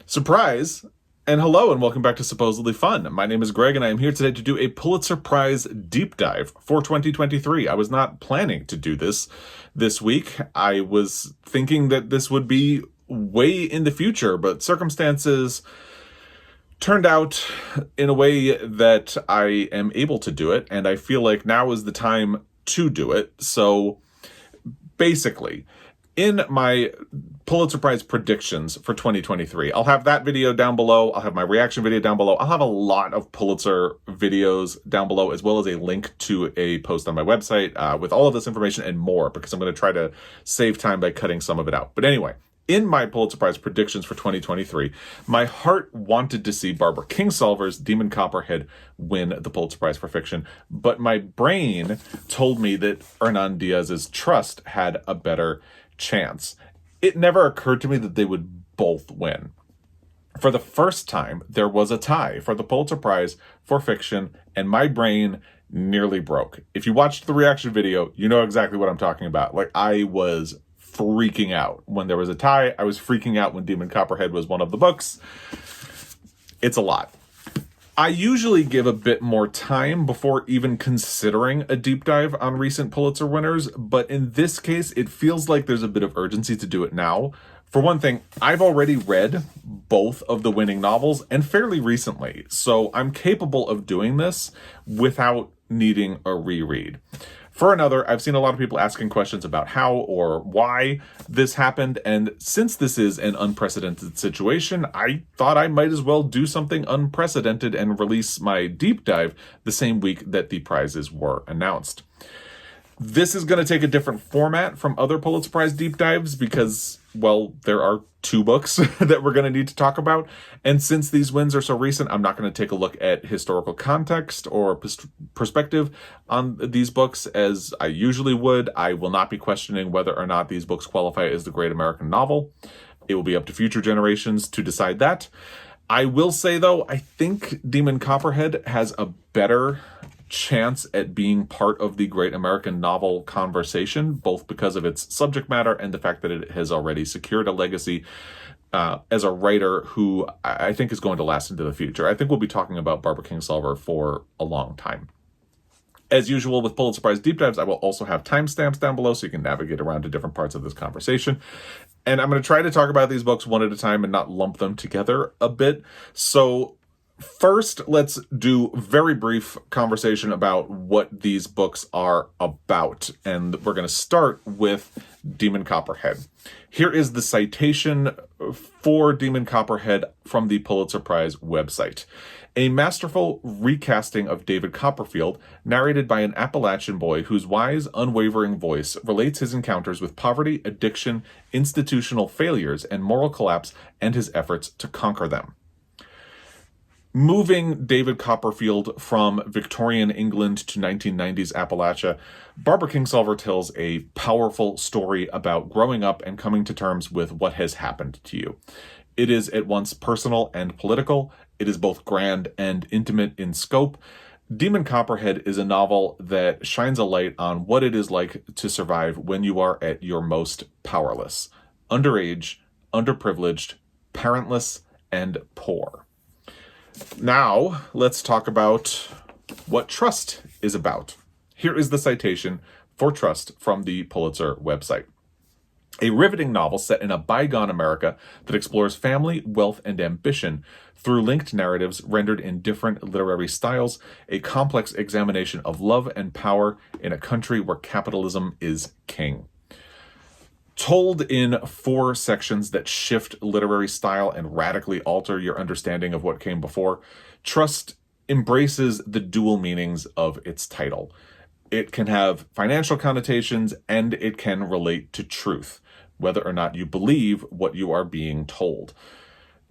Surprise! And hello and welcome back to Supposedly Fun. My name is Greg and I am here today to do a Pulitzer Prize deep dive for 2023. I was not planning to do this week. I was thinking that this would be way in the future, but circumstances turned out in a way that I am able to do it, and I feel like now is the time to do it. So basically, in my Pulitzer Prize predictions for 2023, I'll have that video down below. I'll have my reaction video down below. I'll have a lot of Pulitzer videos down below, as well as a link to a post on my website with all of this information and more, because I'm going to try to save time by cutting some of it out. But anyway, in my Pulitzer Prize predictions for 2023, my heart wanted to see Barbara Kingsolver's Demon Copperhead win the Pulitzer Prize for fiction, but my brain told me that Hernan Diaz's Trust had a better chance. It never occurred to me that they would both win. For the first time, there was a tie for the Pulitzer Prize for fiction, and my brain nearly broke. If you watched the reaction video, you know exactly what I'm talking about. Like, I was freaking out when there was a tie. I was freaking out when Demon Copperhead was one of the books. It's a lot. I usually give a bit more time before even considering a deep dive on recent Pulitzer winners, but in this case, it feels like there's a bit of urgency to do it now. For one thing, I've already read both of the winning novels, and fairly recently, so I'm capable of doing this without needing a reread. For another, I've seen a lot of people asking questions about how or why this happened, and since this is an unprecedented situation, I thought I might as well do something unprecedented and release my deep dive the same week that the prizes were announced. This is going to take a different format from other Pulitzer Prize deep dives because, well, there are two books that we're going to need to talk about. And since these wins are so recent, I'm not going to take a look at historical context or perspective on these books as I usually would. I will not be questioning whether or not these books qualify as the great American novel. It will be up to future generations to decide that. I will say, though, I think Demon Copperhead has a better chance at being part of the great American novel conversation, both because of its subject matter and the fact that it has already secured a legacy as a writer who I think is going to last into the future. I think we'll be talking about Barbara Kingsolver for a long time. As usual with Pulitzer Prize deep dives, I will also have timestamps down below so you can navigate around to different parts of this conversation. And I'm going to try to talk about these books one at a time and not lump them together a bit. So first, let's do very brief conversation about what these books are about. And we're going to start with Demon Copperhead. Here is the citation for Demon Copperhead from the Pulitzer Prize website. A masterful recasting of David Copperfield, narrated by an Appalachian boy whose wise, unwavering voice relates his encounters with poverty, addiction, institutional failures, and moral collapse, and his efforts to conquer them. Moving David Copperfield from Victorian England to 1990s Appalachia, Barbara Kingsolver tells a powerful story about growing up and coming to terms with what has happened to you. It is at once personal and political. It is both grand and intimate in scope. Demon Copperhead is a novel that shines a light on what it is like to survive when you are at your most powerless, underage, underprivileged, parentless, and poor. Now, let's talk about what Trust is about. Here is the citation for Trust from the Pulitzer website. A riveting novel set in a bygone America that explores family, wealth, and ambition through linked narratives rendered in different literary styles, a complex examination of love and power in a country where capitalism is king. Told in 4 sections that shift literary style and radically alter your understanding of what came before, Trust embraces the dual meanings of its title. It can have financial connotations and it can relate to truth, whether or not you believe what you are being told.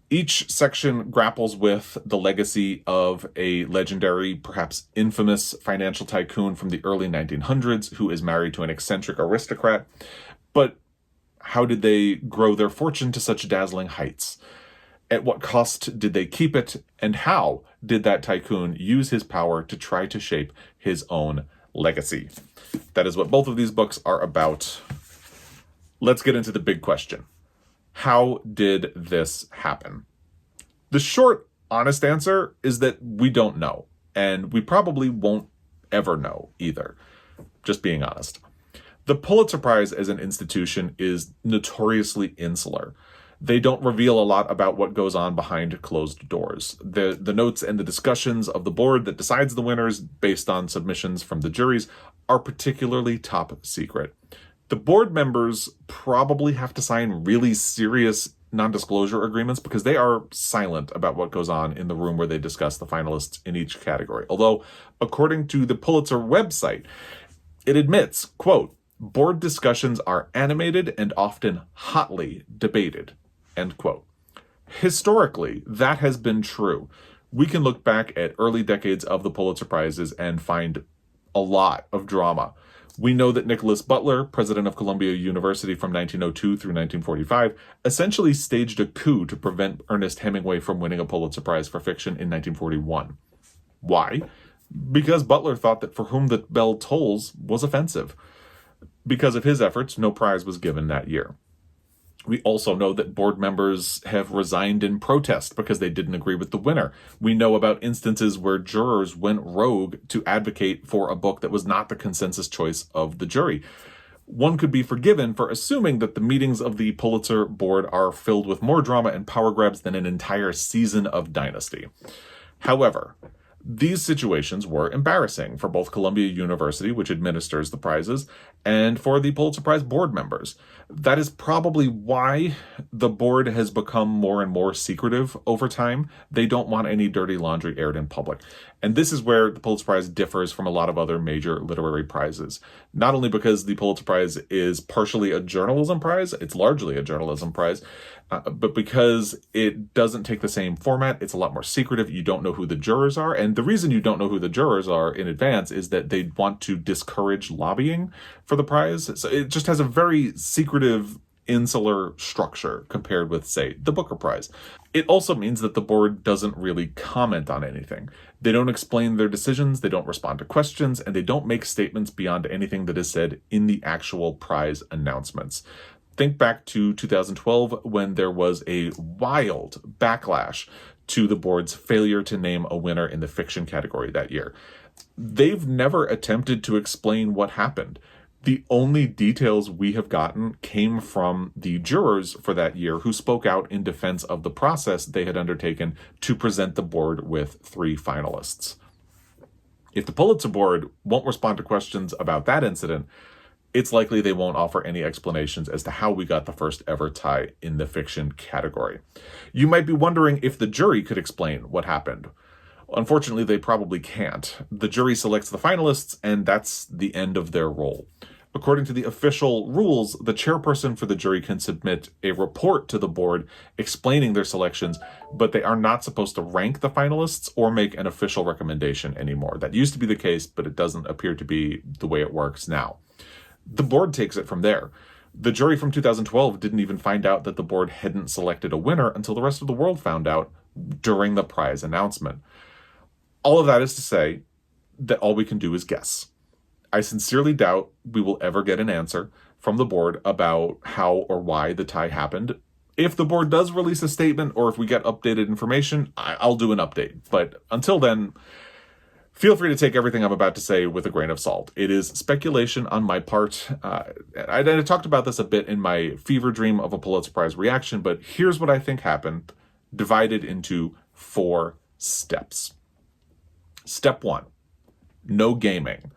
Each section grapples with the legacy of a legendary, perhaps infamous financial tycoon from the early 1900s who is married to an eccentric aristocrat. But how did they grow their fortune to such dazzling heights? At what cost did they keep it? And how did that tycoon use his power to try to shape his own legacy? That is what both of these books are about. Let's get into the big question. How did this happen? The short, honest answer is that we don't know, and we probably won't ever know either. Just being honest. The Pulitzer Prize as an institution is notoriously insular. They don't reveal a lot about what goes on behind closed doors. The notes and the discussions of the board that decides the winners based on submissions from the juries are particularly top secret. The board members probably have to sign really serious non-disclosure agreements because they are silent about what goes on in the room where they discuss the finalists in each category. Although, according to the Pulitzer website, it admits, quote, board discussions are animated and often hotly debated, end quote. Historically, that has been true. We can look back at early decades of the Pulitzer Prizes and find a lot of drama. We know that Nicholas Butler, president of Columbia University from 1902 through 1945, essentially staged a coup to prevent Ernest Hemingway from winning a Pulitzer Prize for fiction in 1941. Why? Because Butler thought that For Whom the Bell Tolls was offensive. Because of his efforts, no prize was given that year. We also know that board members have resigned in protest because they didn't agree with the winner. We know about instances where jurors went rogue to advocate for a book that was not the consensus choice of the jury. One could be forgiven for assuming that the meetings of the Pulitzer Board are filled with more drama and power grabs than an entire season of Dynasty. However, these situations were embarrassing for both Columbia University, which administers the prizes, and for the Pulitzer Prize board members. That is probably why the board has become more and more secretive over time. They don't want any dirty laundry aired in public. And this is where the Pulitzer Prize differs from a lot of other major literary prizes. Not only because the Pulitzer Prize is partially a journalism prize, it's largely a journalism prize, but because it doesn't take the same format. It's a lot more secretive. You don't know who the jurors are. And the reason you don't know who the jurors are in advance is that they want to discourage lobbying for the prize. So it just has a very secretive, insular structure compared with, say, the Booker Prize. It also means that the board doesn't really comment on anything. They don't explain their decisions, they don't respond to questions, and they don't make statements beyond anything that is said in the actual prize announcements. Think back to 2012 when there was a wild backlash to the board's failure to name a winner in the fiction category that year. They've never attempted to explain what happened. The only details we have gotten came from the jurors for that year who spoke out in defense of the process they had undertaken to present the board with 3 finalists. If the Pulitzer Board won't respond to questions about that incident, it's likely they won't offer any explanations as to how we got the first ever tie in the fiction category. You might be wondering if the jury could explain what happened. Unfortunately, they probably can't. The jury selects the finalists, and that's the end of their role. According to the official rules, the chairperson for the jury can submit a report to the board explaining their selections, but they are not supposed to rank the finalists or make an official recommendation anymore. That used to be the case, but it doesn't appear to be the way it works now. The board takes it from there. The jury from 2012 didn't even find out that the board hadn't selected a winner until the rest of the world found out during the prize announcement. All of that is to say that all we can do is guess. I sincerely doubt we will ever get an answer from the board about how or why the tie happened. If the board does release a statement or if we get updated information, I'll do an update. But until then, feel free to take everything I'm about to say with a grain of salt. It is speculation on my part. I talked about this a bit in my fever dream of a Pulitzer Prize reaction, but here's what I think happened, divided into 4 steps. Step 1, no gaming.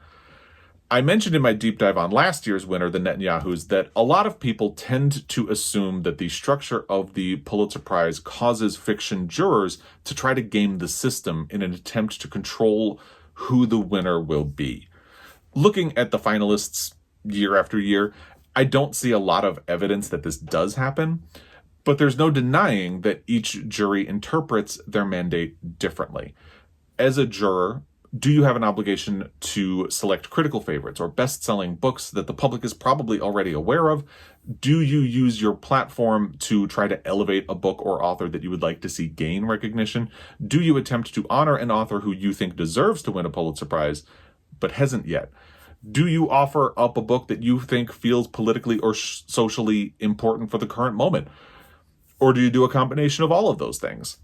I mentioned in my deep dive on last year's winner, the Netanyahus, that a lot of people tend to assume that the structure of the Pulitzer Prize causes fiction jurors to try to game the system in an attempt to control who the winner will be. Looking at the finalists year after year, I don't see a lot of evidence that this does happen, but there's no denying that each jury interprets their mandate differently. As a juror, do you have an obligation to select critical favorites or best-selling books that the public is probably already aware of? Do you use your platform to try to elevate a book or author that you would like to see gain recognition? Do you attempt to honor an author who you think deserves to win a Pulitzer Prize but hasn't yet? Do you offer up a book that you think feels politically or socially important for the current moment? Or do you do a combination of all of those things?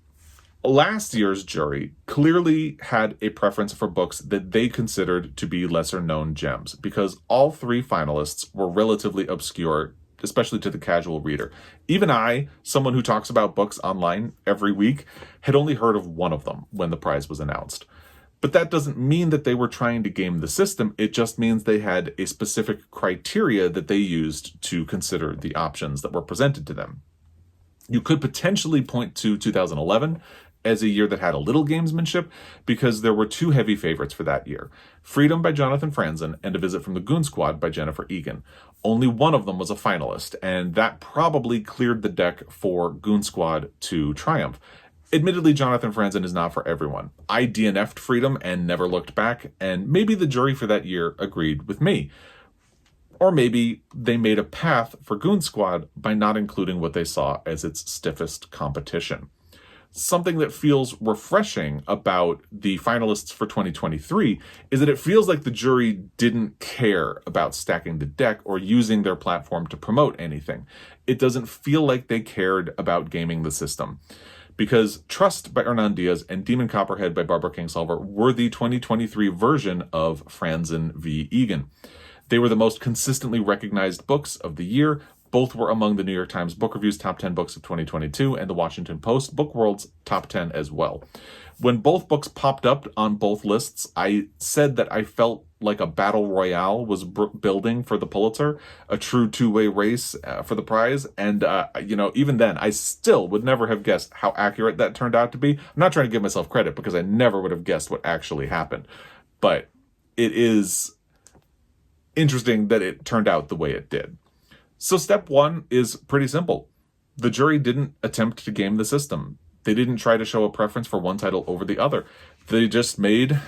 Last year's jury clearly had a preference for books that they considered to be lesser-known gems, because all three finalists were relatively obscure, especially to the casual reader. Even I, someone who talks about books online every week, had only heard of one of them when the prize was announced. But that doesn't mean that they were trying to game the system. It just means they had a specific criteria that they used to consider the options that were presented to them. You could potentially point to 2011 as a year that had a little gamesmanship, because there were two heavy favorites for that year: Freedom by Jonathan Franzen and A Visit from the Goon Squad by Jennifer Egan. Only one of them was a finalist, and that probably cleared the deck for Goon Squad to triumph. Admittedly, Jonathan Franzen is not for everyone. I DNF'd Freedom and never looked back, and maybe the jury for that year agreed with me. Or maybe they made a path for Goon Squad by not including what they saw as its stiffest competition. Something that feels refreshing about the finalists for 2023 is that it feels like the jury didn't care about stacking the deck or using their platform to promote anything. It doesn't feel like they cared about gaming the system, because Trust by Hernan Diaz and Demon Copperhead by Barbara Kingsolver were the 2023 version of Franzen v. Egan. They were the most consistently recognized books of the year. Both were among the New York Times Book Review's top 10 books of 2022 and the Washington Post Book World's top 10 as well. When both books popped up on both lists, I said that I felt like a battle royale was building for the Pulitzer, a true two-way race for the prize. And, even then, I still would never have guessed how accurate that turned out to be. I'm not trying to give myself credit, because I never would have guessed what actually happened. But it is interesting that it turned out the way it did. So step one is pretty simple. The jury didn't attempt to game the system. They didn't try to show a preference for one title over the other. They just made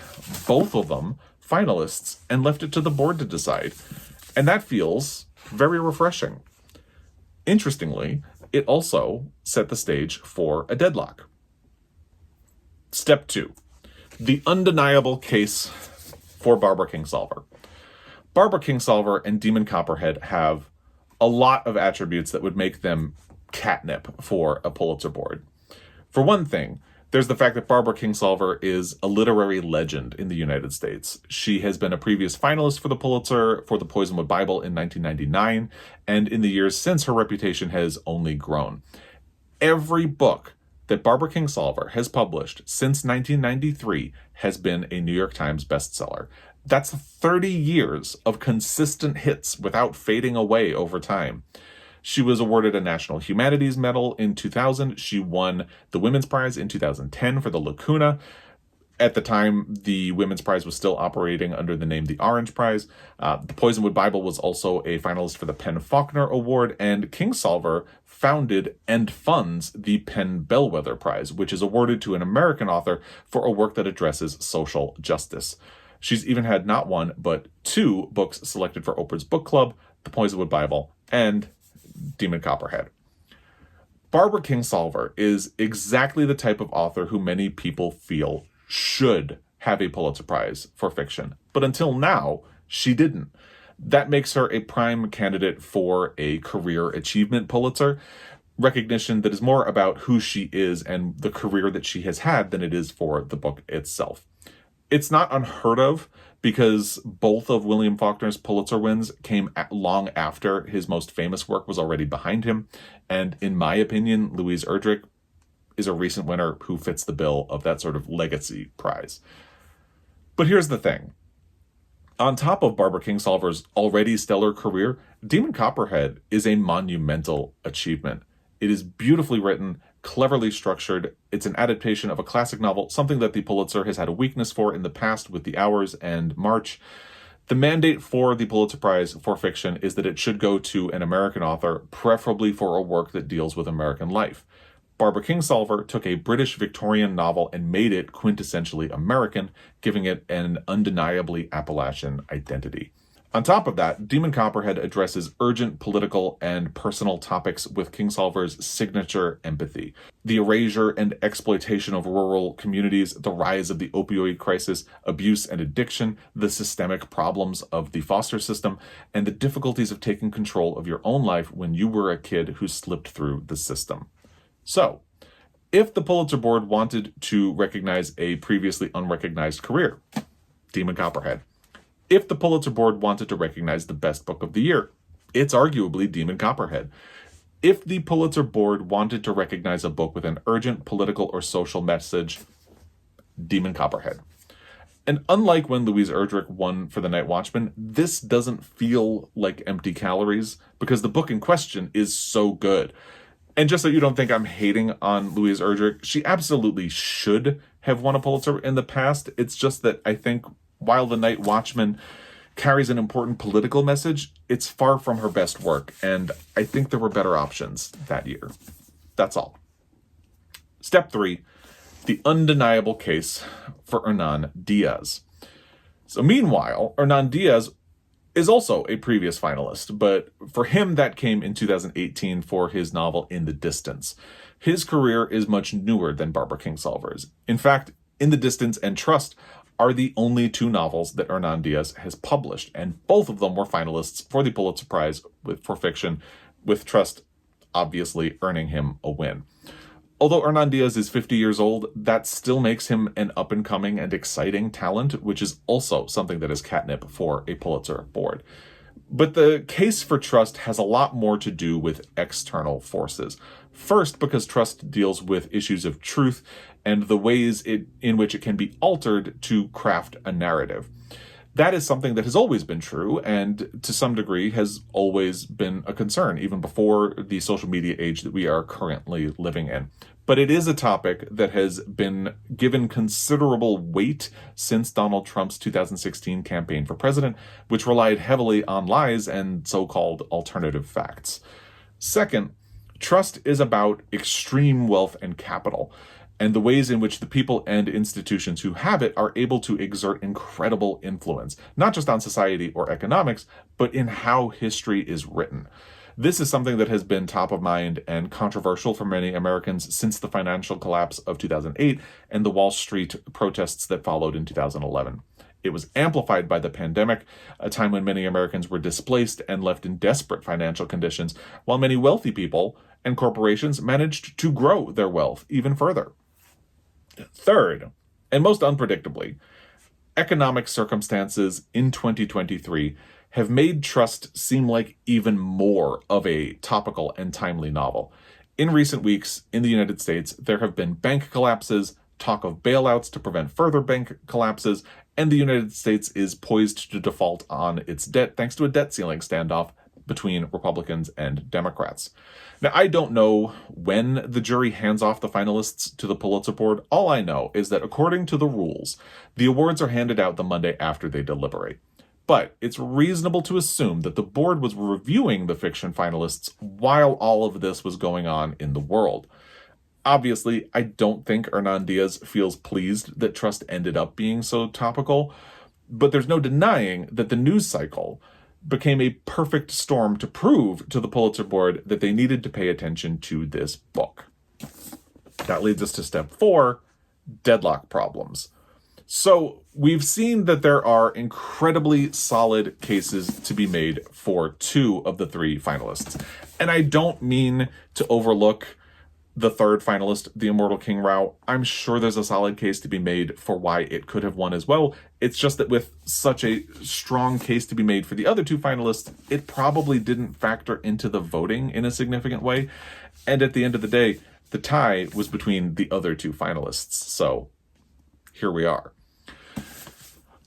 both of them finalists and left it to the board to decide. And that feels very refreshing. Interestingly, it also set the stage for a deadlock. Step two, the undeniable case for Barbara Kingsolver. Barbara Kingsolver and Demon Copperhead have a lot of attributes that would make them catnip for a Pulitzer Board. For one thing, there's the fact that Barbara Kingsolver is a literary legend in the United States. She has been a previous finalist for the Pulitzer for The Poisonwood Bible in 1999, and in the years since, her reputation has only grown. Every book that Barbara Kingsolver has published since 1993 has been a New York Times bestseller. That's 30 years of consistent hits without fading away over time. She was awarded a National Humanities Medal in 2000. She won the Women's Prize in 2010 for The Lacuna. At the time, the Women's Prize was still operating under the name the Orange Prize. The Poisonwood Bible was also a finalist for the Penn Faulkner Award, and Kingsolver founded and funds the Penn Bellwether Prize, which is awarded to an American author for a work that addresses social justice. She's even had not one, but two books selected for Oprah's Book Club, The Poisonwood Bible and Demon Copperhead. Barbara Kingsolver is exactly the type of author who many people feel should have a Pulitzer Prize for fiction. But until now, she didn't. That makes her a prime candidate for a career achievement Pulitzer, recognition that is more about who she is and the career that she has had than it is for the book itself. It's not unheard of, because both of William Faulkner's Pulitzer wins came long after his most famous work was already behind him. And in my opinion, Louise Erdrich is a recent winner who fits the bill of that sort of legacy prize. But here's the thing. On top of Barbara Kingsolver's already stellar career, Demon Copperhead is a monumental achievement. It is beautifully written, cleverly structured. It's an adaptation of a classic novel, something that the Pulitzer has had a weakness for in the past with The Hours and March. The mandate for the Pulitzer Prize for fiction is that it should go to an American author, preferably for a work that deals with American life. Barbara Kingsolver took a British Victorian novel and made it quintessentially American, giving it an undeniably Appalachian identity. On top of that, Demon Copperhead addresses urgent political and personal topics with Kingsolver's signature empathy. The erasure and exploitation of rural communities, the rise of the opioid crisis, abuse and addiction, the systemic problems of the foster system, and the difficulties of taking control of your own life when you were a kid who slipped through the system. So, If the Pulitzer Board wanted to recognize a previously unrecognized career, Demon Copperhead. If the Pulitzer Board wanted to recognize the best book of the year, it's arguably Demon Copperhead. If the Pulitzer Board wanted to recognize a book with an urgent political or social message, Demon Copperhead. And unlike when Louise Erdrich won for The Night Watchman, this doesn't feel like empty calories because the book in question is so good. And just so you don't think I'm hating on Louise Erdrich, she absolutely should have won a Pulitzer in the past. It's just that I think while The Night Watchman carries an important political message, it's far from her best work, and I think there were better options that year. That's all. Step 3, the undeniable case for Hernan Diaz. So meanwhile, Hernan Diaz is also a previous finalist, but for him that came in 2018 for his novel In the Distance. His career is much newer than Barbara Kingsolver's. In fact, In the Distance and Trust are the only two novels that Hernan Diaz has published, and both of them were finalists for the Pulitzer Prize for fiction, with Trust obviously earning him a win. Although Hernan Diaz is 50 years old, that still makes him an up-and-coming and exciting talent, which is also something that is catnip for a Pulitzer Board. But the case for Trust has a lot more to do with external forces. First, because Trust deals with issues of truth and the ways in which it can be altered to craft a narrative. That is something that has always been true and to some degree has always been a concern, even before the social media age that we are currently living in. But it is a topic that has been given considerable weight since Donald Trump's 2016 campaign for president, which relied heavily on lies and so-called alternative facts. Second, trust is about extreme wealth and capital, and the ways in which the people and institutions who have it are able to exert incredible influence, not just on society or economics, but in how history is written. This is something that has been top of mind and controversial for many Americans since the financial collapse of 2008 and the Wall Street protests that followed in 2011. It was amplified by the pandemic, a time when many Americans were displaced and left in desperate financial conditions, while many wealthy people and corporations managed to grow their wealth even further. Third, and most unpredictably, economic circumstances in 2023 have made Trust seem like even more of a topical and timely novel. In recent weeks, in the United States, there have been bank collapses, talk of bailouts to prevent further bank collapses, and the United States is poised to default on its debt thanks to a debt ceiling standoff between Republicans and Democrats. Now, I don't know when the jury hands off the finalists to the Pulitzer Board. All I know is that according to the rules, the awards are handed out the Monday after they deliberate. But it's reasonable to assume that the board was reviewing the fiction finalists while all of this was going on in the world. Obviously, I don't think Hernan Diaz feels pleased that Trust ended up being so topical, but there's no denying that the news cycle became a perfect storm to prove to the Pulitzer Board that they needed to pay attention to this book. That leads us to step 4, deadlock problems. So we've seen that there are incredibly solid cases to be made for 2 of the 3 finalists. And I don't mean to overlook the third finalist, the Immortal King Rao. I'm sure there's a solid case to be made for why it could have won as well. It's just that with such a strong case to be made for the other 2 finalists, it probably didn't factor into the voting in a significant way. And at the end of the day, the tie was between the other 2 finalists. So here we are.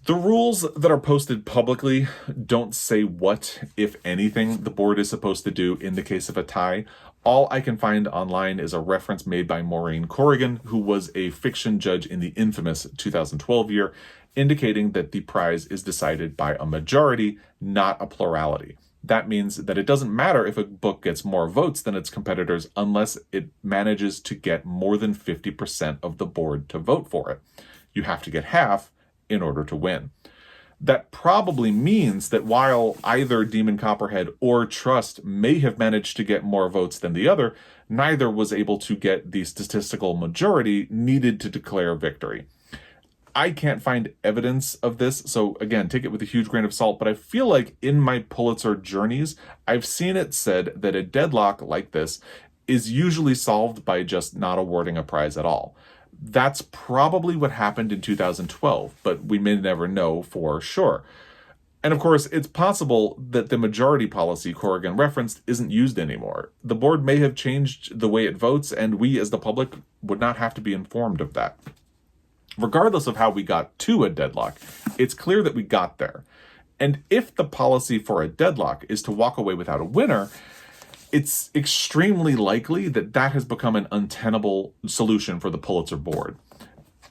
The rules that are posted publicly don't say what, if anything, the board is supposed to do in the case of a tie. All I can find online is a reference made by Maureen Corrigan, who was a fiction judge in the infamous 2012 year, indicating that the prize is decided by a majority, not a plurality. That means that it doesn't matter if a book gets more votes than its competitors unless it manages to get more than 50% of the board to vote for it. You have to get half in order to win. That probably means that while either Demon Copperhead or Trust may have managed to get more votes than the other, neither was able to get the statistical majority needed to declare victory. I can't find evidence of this, so again, take it with a huge grain of salt, but I feel like in my Pulitzer journeys, I've seen it said that a deadlock like this is usually solved by just not awarding a prize at all. That's probably what happened in 2012, but we may never know for sure. And of course, it's possible that the majority policy Corrigan referenced isn't used anymore. The board may have changed the way it votes, and we as the public would not have to be informed of that. Regardless of how we got to a deadlock, it's clear that we got there. And if the policy for a deadlock is to walk away without a winner, it's extremely likely that that has become an untenable solution for the Pulitzer Board.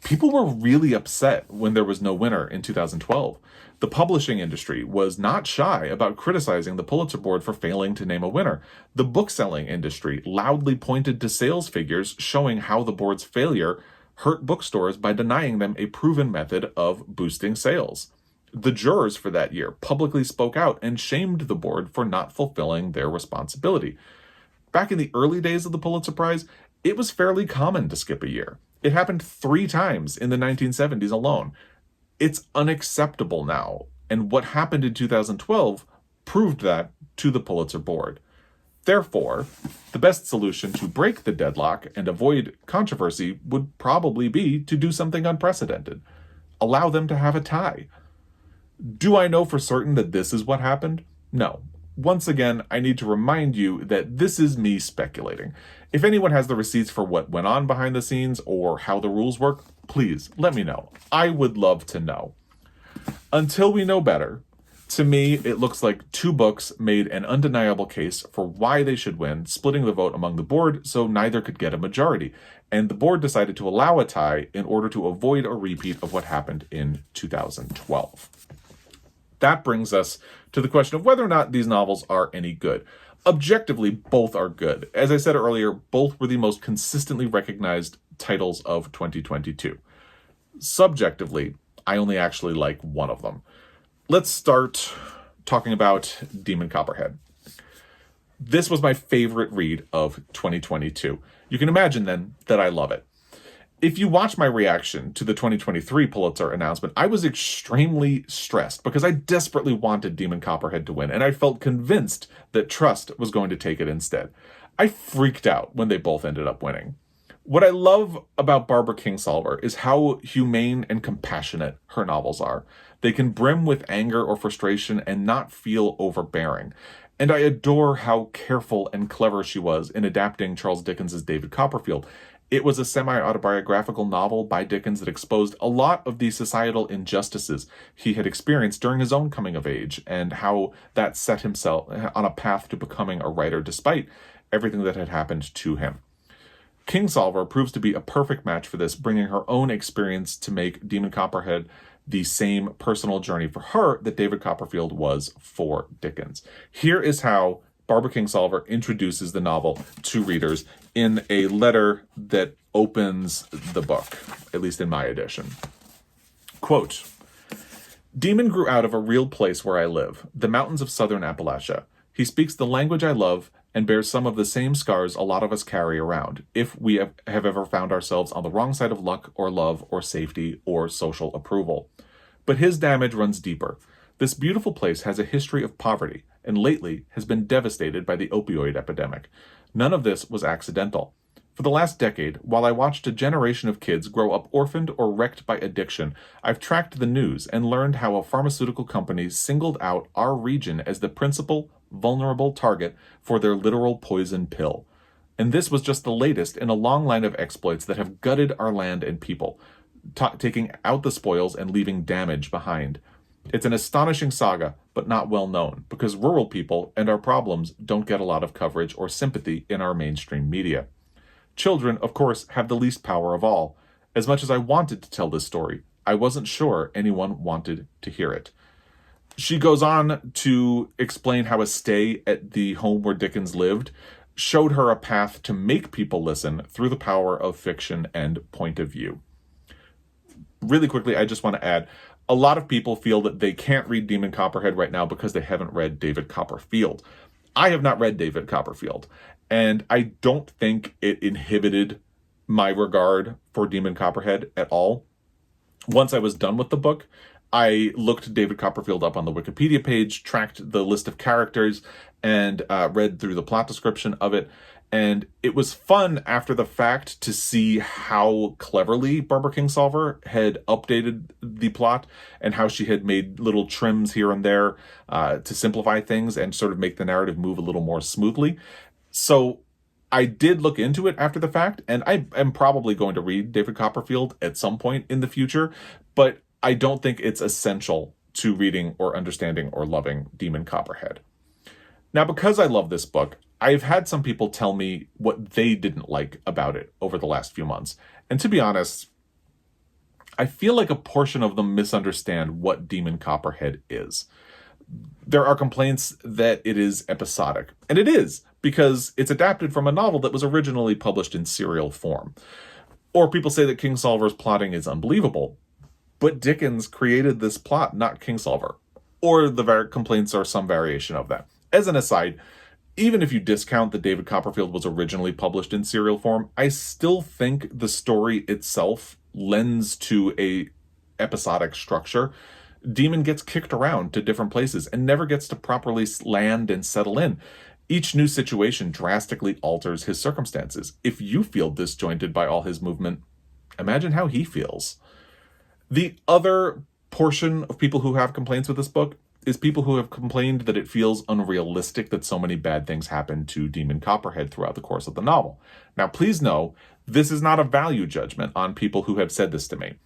People were really upset when there was no winner in 2012. The publishing industry was not shy about criticizing the Pulitzer Board for failing to name a winner. The bookselling industry loudly pointed to sales figures showing how the board's failure hurt bookstores by denying them a proven method of boosting sales. The jurors for that year publicly spoke out and shamed the board for not fulfilling their responsibility. Back in the early days of the Pulitzer Prize, it was fairly common to skip a year. It happened 3 times in the 1970s alone. It's unacceptable now, and what happened in 2012 proved that to the Pulitzer Board. Therefore, the best solution to break the deadlock and avoid controversy would probably be to do something unprecedented. Allow them to have a tie. Do I know for certain that this is what happened? No. Once again, I need to remind you that this is me speculating. If anyone has the receipts for what went on behind the scenes or how the rules work, please let me know. I would love to know. Until we know better, to me, it looks like 2 books made an undeniable case for why they should win, splitting the vote among the board so neither could get a majority. And the board decided to allow a tie in order to avoid a repeat of what happened in 2012. That brings us to the question of whether or not these novels are any good. Objectively, both are good. As I said earlier, both were the most consistently recognized titles of 2022. Subjectively, I only actually like one of them. Let's start talking about Demon Copperhead. This was my favorite read of 2022. You can imagine then that I love it. If you watch my reaction to the 2023 Pulitzer announcement, I was extremely stressed because I desperately wanted Demon Copperhead to win, and I felt convinced that Trust was going to take it instead. I freaked out when they both ended up winning. What I love about Barbara Kingsolver is how humane and compassionate her novels are. They can brim with anger or frustration and not feel overbearing. And I adore how careful and clever she was in adapting Charles Dickens' David Copperfield. It was a semi-autobiographical novel by Dickens that exposed a lot of the societal injustices he had experienced during his own coming of age and how that set himself on a path to becoming a writer despite everything that had happened to him. Kingsolver proves to be a perfect match for this, bringing her own experience to make Demon Copperhead the same personal journey for her that David Copperfield was for Dickens. Here is how Barbara Kingsolver introduces the novel to readers in a letter that opens the book, at least in my edition. Quote, "Demon grew out of a real place where I live, the mountains of southern Appalachia. He speaks the language I love and bears some of the same scars a lot of us carry around, if we have ever found ourselves on the wrong side of luck or love or safety or social approval. But his damage runs deeper. This beautiful place has a history of poverty, and lately has been devastated by the opioid epidemic. None of this was accidental. For the last decade, while I watched a generation of kids grow up orphaned or wrecked by addiction, I've tracked the news and learned how a pharmaceutical company singled out our region as the principal, vulnerable target for their literal poison pill. And this was just the latest in a long line of exploits that have gutted our land and people, taking out the spoils and leaving damage behind. It's an astonishing saga, but not well known, because rural people and our problems don't get a lot of coverage or sympathy in our mainstream media. Children, of course, have the least power of all. As much as I wanted to tell this story, I wasn't sure anyone wanted to hear it." She goes on to explain how a stay at the home where Dickens lived showed her a path to make people listen through the power of fiction and point of view. Really quickly, I just want to add, a lot of people feel that they can't read Demon Copperhead right now because they haven't read David Copperfield. I have not read David Copperfield, and I don't think it inhibited my regard for Demon Copperhead at all. Once I was done with the book, I looked David Copperfield up on the Wikipedia page, tracked the list of characters, and read through the plot description of it. And it was fun after the fact to see how cleverly Barbara Kingsolver had updated the plot and how she had made little trims here and there to simplify things and sort of make the narrative move a little more smoothly. So I did look into it after the fact, and I am probably going to read David Copperfield at some point in the future, but I don't think it's essential to reading or understanding or loving Demon Copperhead. Now, because I love this book, I've had some people tell me what they didn't like about it over the last few months. And to be honest, I feel like a portion of them misunderstand what Demon Copperhead is. There are complaints that it is episodic, and it is, because it's adapted from a novel that was originally published in serial form. Or people say that Kingsolver's plotting is unbelievable, but Dickens created this plot, not Kingsolver. Or the complaints are some variation of that. As an aside, even if you discount that David Copperfield was originally published in serial form, I still think the story itself lends to a episodic structure. Demon gets kicked around to different places and never gets to properly land and settle in. Each new situation drastically alters his circumstances. If you feel disjointed by all his movement, imagine how he feels. The other portion of people who have complaints with this book is people who have complained that it feels unrealistic that so many bad things happen to Demon Copperhead throughout the course of the novel. Now, please know, this is not a value judgment on people who have said this to me,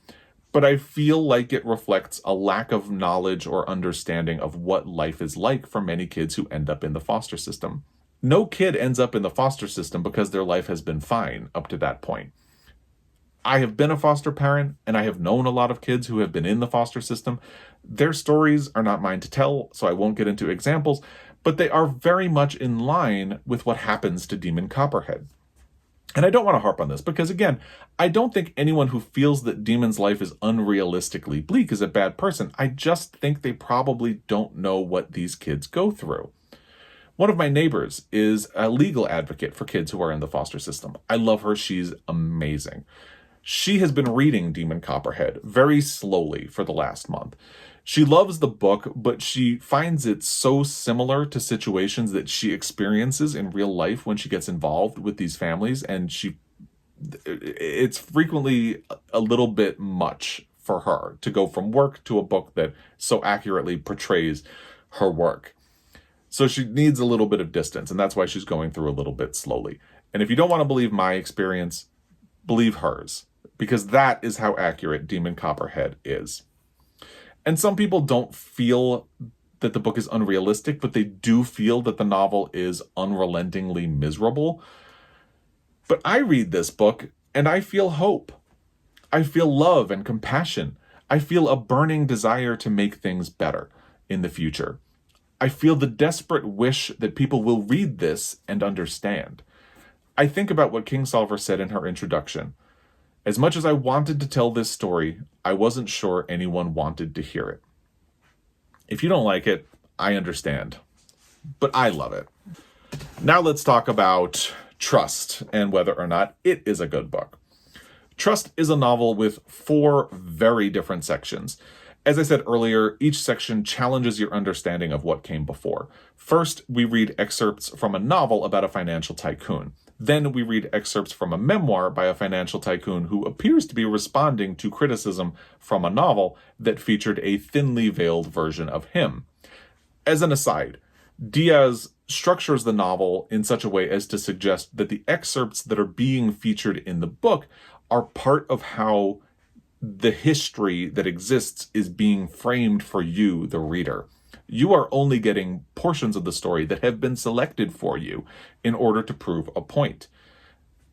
but I feel like it reflects a lack of knowledge or understanding of what life is like for many kids who end up in the foster system. No kid ends up in the foster system because their life has been fine up to that point. I have been a foster parent, and I have known a lot of kids who have been in the foster system. Their stories are not mine to tell, so I won't get into examples, but they are very much in line with what happens to Demon Copperhead. And I don't want to harp on this because, again, I don't think anyone who feels that Demon's life is unrealistically bleak is a bad person. I just think they probably don't know what these kids go through. One of my neighbors is a legal advocate for kids who are in the foster system. I love her. She's amazing. She has been reading Demon Copperhead very slowly for the last month. She loves the book, but she finds it so similar to situations that she experiences in real life when she gets involved with these families, and it's frequently a little bit much for her to go from work to a book that so accurately portrays her work. So she needs a little bit of distance, and that's why she's going through a little bit slowly. And if you don't want to believe my experience, believe hers, because that is how accurate Demon Copperhead is. And some people don't feel that the book is unrealistic, but they do feel that the novel is unrelentingly miserable. But I read this book and I feel hope. I feel love and compassion. I feel a burning desire to make things better in the future. I feel the desperate wish that people will read this and understand. I think about what Kingsolver said in her introduction. As much as I wanted to tell this story, I wasn't sure anyone wanted to hear it. If you don't like it, I understand. But I love it. Now let's talk about Trust and whether or not it is a good book. Trust is a novel with 4 very different sections. As I said earlier, each section challenges your understanding of what came before. First, we read excerpts from a novel about a financial tycoon. Then we read excerpts from a memoir by a financial tycoon who appears to be responding to criticism from a novel that featured a thinly veiled version of him. As an aside, Diaz structures the novel in such a way as to suggest that the excerpts that are being featured in the book are part of how the history that exists is being framed for you, the reader. You are only getting portions of the story that have been selected for you in order to prove a point.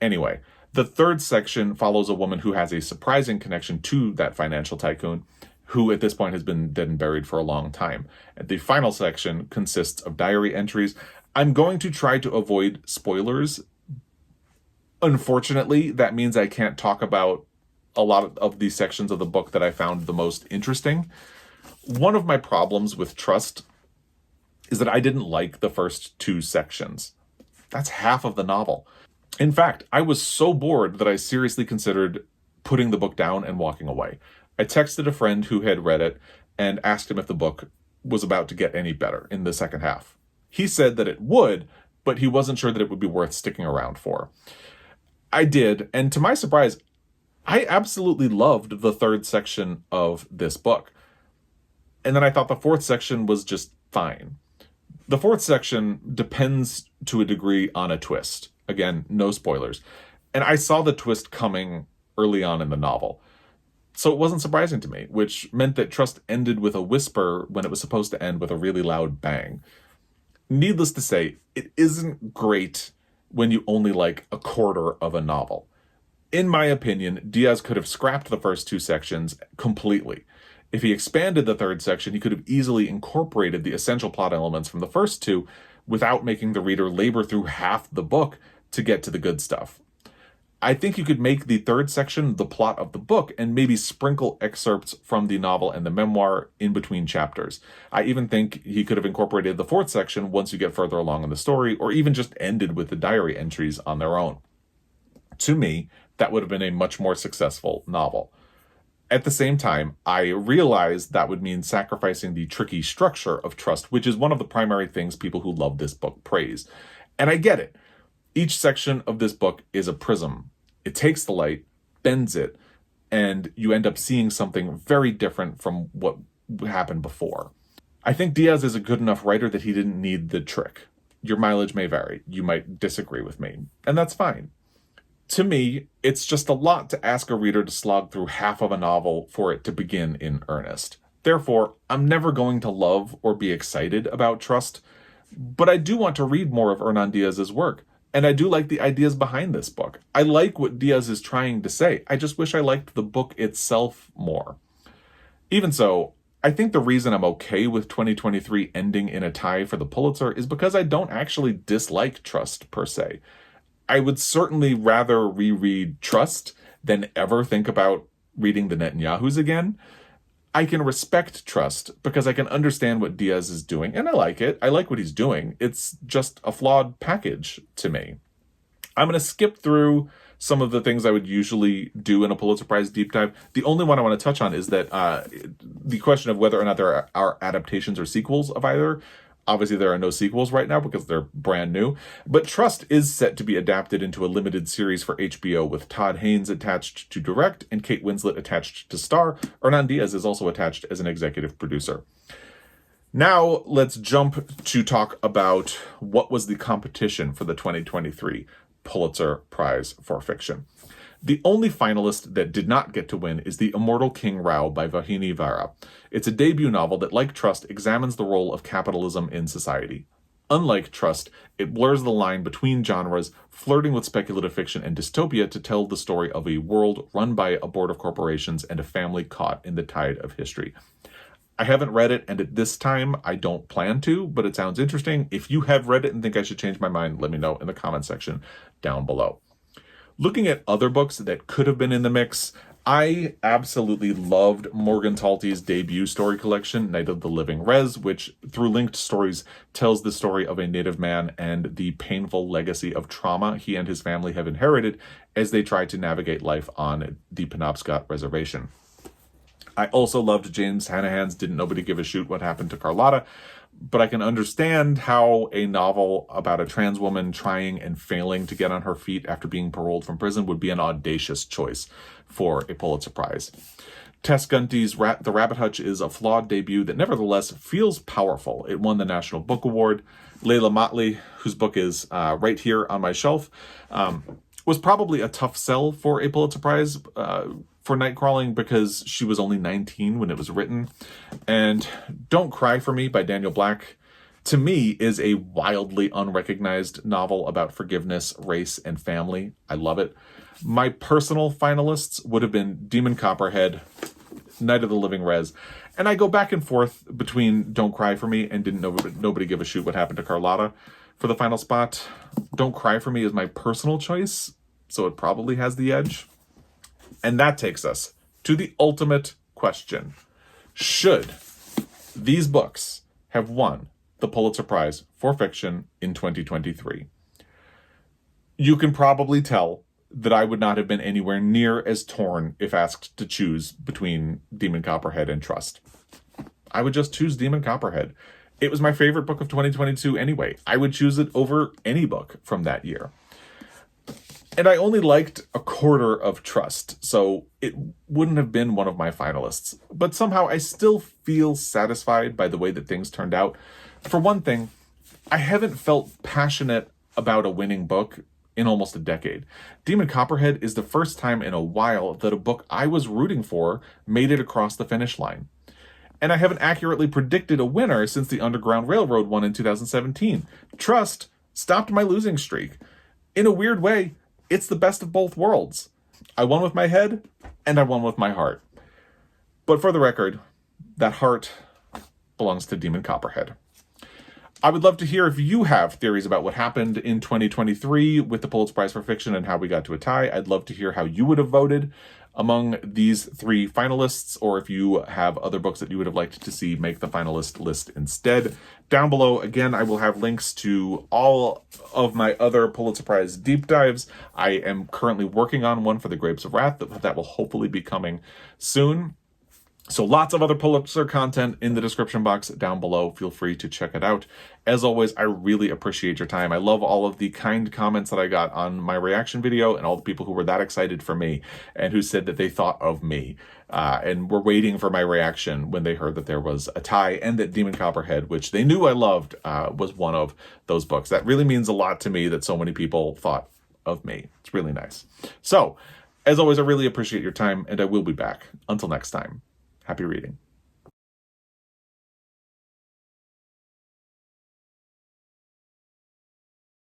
Anyway, the third section follows a woman who has a surprising connection to that financial tycoon, who at this point has been dead and buried for a long time. And the final section consists of diary entries. I'm going to try to avoid spoilers. Unfortunately, that means I can't talk about a lot of these sections of the book that I found the most interesting. One of my problems with Trust is that I didn't like the first 2 sections. That's half of the novel. In fact, I was so bored that I seriously considered putting the book down and walking away. I texted a friend who had read it and asked him if the book was about to get any better in the second half. He said that it would, but he wasn't sure that it would be worth sticking around for. I did, and to my surprise, I absolutely loved the third section of this book. And then I thought the fourth section was just fine. The fourth section depends to a degree on a twist. Again, no spoilers. And I saw the twist coming early on in the novel. So it wasn't surprising to me, which meant that Trust ended with a whisper when it was supposed to end with a really loud bang. Needless to say, it isn't great when you only like a quarter of a novel. In my opinion, Diaz could have scrapped the first two sections completely. If he expanded the third section, he could have easily incorporated the essential plot elements from the first two without making the reader labor through half the book to get to the good stuff. I think you could make the third section the plot of the book and maybe sprinkle excerpts from the novel and the memoir in between chapters. I even think he could have incorporated the fourth section once you get further along in the story, or even just ended with the diary entries on their own. To me, that would have been a much more successful novel. At the same time, I realized that would mean sacrificing the tricky structure of Trust, which is one of the primary things people who love this book praise. And I get it. Each section of this book is a prism. It takes the light, bends it, and you end up seeing something very different from what happened before. I think Diaz is a good enough writer that he didn't need the trick. Your mileage may vary. You might disagree with me, and that's fine. To me, it's just a lot to ask a reader to slog through half of a novel for it to begin in earnest. Therefore, I'm never going to love or be excited about Trust, but I do want to read more of Hernan Diaz's work, and I do like the ideas behind this book. I like what Diaz is trying to say. I just wish I liked the book itself more. Even so, I think the reason I'm okay with 2023 ending in a tie for the Pulitzer is because I don't actually dislike Trust per se. I would certainly rather reread Trust than ever think about reading the Netanyahus again. I can respect Trust because I can understand what Diaz is doing, and I like it. I like what he's doing. It's just a flawed package to me. I'm going to skip through some of the things I would usually do in a Pulitzer Prize deep dive. The only one I want to touch on is that the question of whether or not there are adaptations or sequels of either. Obviously, there are no sequels right now because they're brand new. But Trust is set to be adapted into a limited series for HBO with Todd Haynes attached to direct and Kate Winslet attached to star. Hernan Diaz is also attached as an executive producer. Now, let's jump to talk about what was the competition for the 2023 Pulitzer Prize for Fiction. The only finalist that did not get to win is The Immortal King Rao by Vauhini Vara. It's a debut novel that, like Trust, examines the role of capitalism in society. Unlike Trust, it blurs the line between genres, flirting with speculative fiction and dystopia to tell the story of a world run by a board of corporations and a family caught in the tide of history. I haven't read it, and at this time, I don't plan to, but it sounds interesting. If you have read it and think I should change my mind, let me know in the comment section down below. Looking at other books that could have been in the mix, I absolutely loved Morgan Talty's debut story collection, Night of the Living Res, which, through linked stories, tells the story of a Native man and the painful legacy of trauma he and his family have inherited as they try to navigate life on the Penobscot Reservation. I also loved James Hanahan's Didn't Nobody Give a Shoot What Happened to Carlotta, but I can understand how a novel about a trans woman trying and failing to get on her feet after being paroled from prison would be an audacious choice for a Pulitzer Prize. Tess Gunty's The Rabbit Hutch is a flawed debut that nevertheless feels powerful. It won the National Book Award. Layla Motley, whose book is right here on my shelf, was probably a tough sell for a Pulitzer Prize for Nightcrawling because she was only 19 when it was written. And Don't Cry for Me by Daniel Black, to me, is a wildly unrecognized novel about forgiveness, race, and family. I love it. My personal finalists would have been Demon Copperhead, Night of the Living Res, and I go back and forth between Don't Cry for Me and Didn't Nobody Give a Shoot What Happened to Carlotta for the final spot. Don't Cry for Me is my personal choice, so it probably has the edge. And that takes us to the ultimate question. Should these books have won the Pulitzer Prize for Fiction in 2023? You can probably tell that I would not have been anywhere near as torn if asked to choose between Demon Copperhead and Trust. I would just choose Demon Copperhead. It was my favorite book of 2022 anyway. I would choose it over any book from that year. And I only liked a quarter of Trust, so it wouldn't have been one of my finalists. But somehow I still feel satisfied by the way that things turned out. For one thing, I haven't felt passionate about a winning book in almost a decade. Demon Copperhead is the first time in a while that a book I was rooting for made it across the finish line. And I haven't accurately predicted a winner since the Underground Railroad won in 2017. Trust stopped my losing streak. In a weird way, it's the best of both worlds. I won with my head, and I won with my heart. But for the record, that heart belongs to Demon Copperhead. I would love to hear if you have theories about what happened in 2023 with the Pulitzer Prize for Fiction and how we got to a tie. I'd love to hear how you would have voted among these three finalists, or if you have other books that you would have liked to see make the finalist list instead. Down below, again, I will have links to all of my other Pulitzer Prize deep dives. I am currently working on one for The Grapes of Wrath that will hopefully be coming soon. So lots of other Pulitzer content in the description box down below. Feel free to check it out. As always, I really appreciate your time. I love all of the kind comments that I got on my reaction video and all the people who were that excited for me and who said that they thought of me and were waiting for my reaction when they heard that there was a tie and that Demon Copperhead, which they knew I loved, was one of those books. That really means a lot to me that so many people thought of me. It's really nice. So, as always, I really appreciate your time, and I will be back. Until next time. Happy reading.